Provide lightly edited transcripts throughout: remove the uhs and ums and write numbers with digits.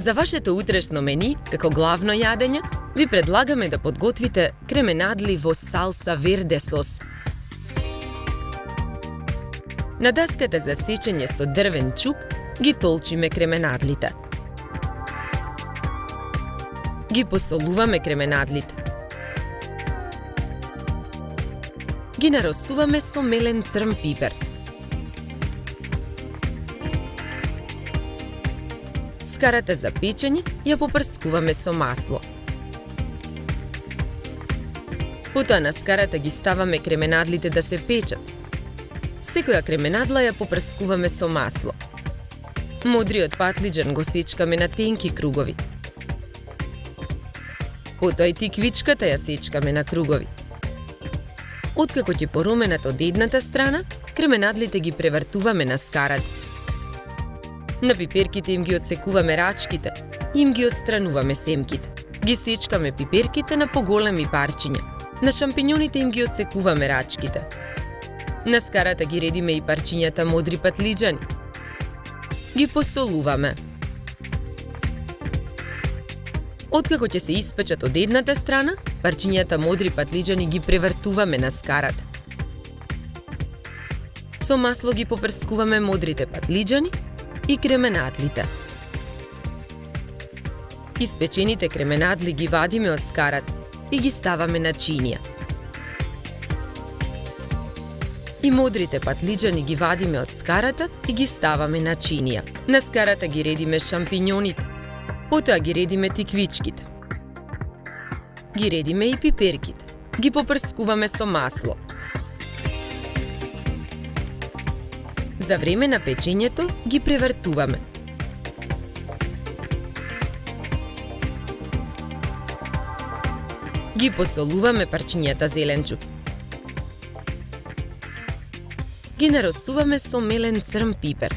За вашето утрешно мени, како главно јадење, ви предлагаме да подготвите кременадли во салса верде сос. На даската за сечење со дрвен чук ги толчиме кременадлите. Ги посолуваме кременадлите. Ги наросуваме со мелен црн пипер. Скарата за печење ја попрскуваме со масло. Потоа на скарата ги ставаме кременадлите да се печат. Секоја кременадла ја попрскуваме со масло. Мудриот патлиџан го сечкаме на тенки кругови. Потоа и тиквичката ја сечкаме на кругови. Откако ќе поруменат од едната страна, кременадлите ги превртуваме на скарата. На пиперките им ги отсекуваме рачките и им ги отстрануваме семките. Ги сечкаме пиперките на поголеми парчиња. На шампиньоните им ги отсекуваме рачките. На скарата ги редиме и парчињата модри патлиџани. Ги посолуваме. Откако ќе се испечат од едната страна, парчињата модри патлиџани ги превртуваме на скарата. Со масло ги попрскуваме модрите патлиџани и кременадлите. Испечените кременадли ги вадиме од скарата и ги ставаме на чинија. И модрите патлиџани ги вадиме од скарата и ги ставаме на чинија. На скарата ги редиме шампиньоните. Потоа ги редиме тиквичките. Ги редиме и пиперките. Ги попрскуваме со масло. За време на печењето ги превртуваме. Ги посолуваме парчињата зеленчук. Ги наросуваме со мелен црн пипер.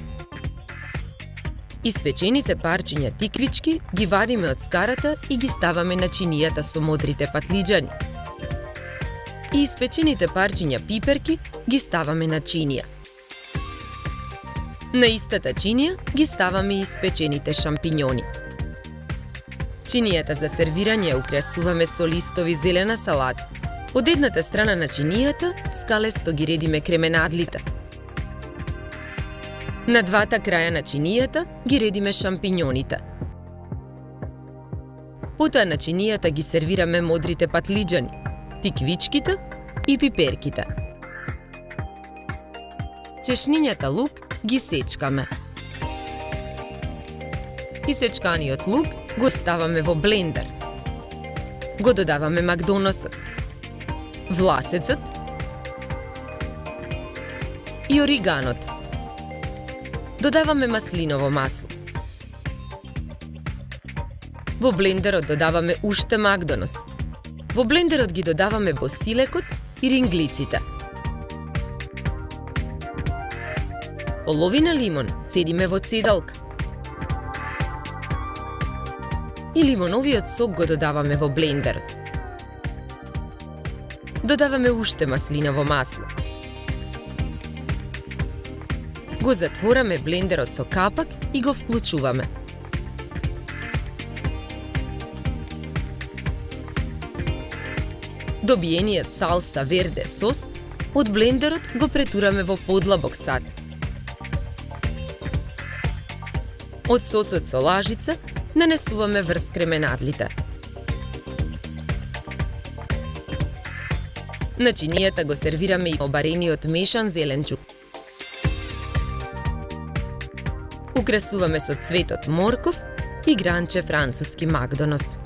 Испечените парчиња тиквички ги вадиме од скарата и ги ставаме на чинијата со модрите патлиџани. И испечените парчиња пиперки ги ставаме на чинија. На истата чинија ги ставаме и испечените шампиньони. Чинијата за сервирање ја украсуваме со листови зелена салата. Од едната страна на чинијата скалесто ги редиме кременадлите. На двата краја на чинијата ги редиме шампиньоните. Потоа на чинијата ги сервираме модрите патлиџани, тиквичките и пиперките. Чешнињата лук ги сечкаме. Исечканиот лук го ставаме во блендер. Го додаваме макдоносот, власецот и ориганот. Додаваме маслиново масло. Во блендерот додаваме уште макдонос. Во блендерот ги додаваме босилекот и ринглиците. Половина лимон цедиме во цедалка. И лимоновиот сок го додаваме во блендерот. Додаваме уште маслиново масло. Го затвораме блендерот со капак и го вклучуваме. Добиениот салса верде сос од блендерот го претураме во подлабок сад. Од сосот со лажица нанесуваме врз кременадлите. На чинијата го сервираме и обарениот мешан зеленчук. Украсуваме со цветот морков и гранче француски макдонос.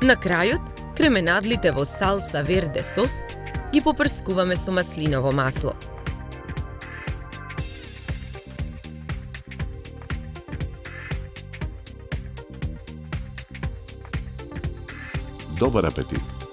На крајот, кременадлите во салса верде сос ги попрскуваме со маслиново масло. Добар апетит!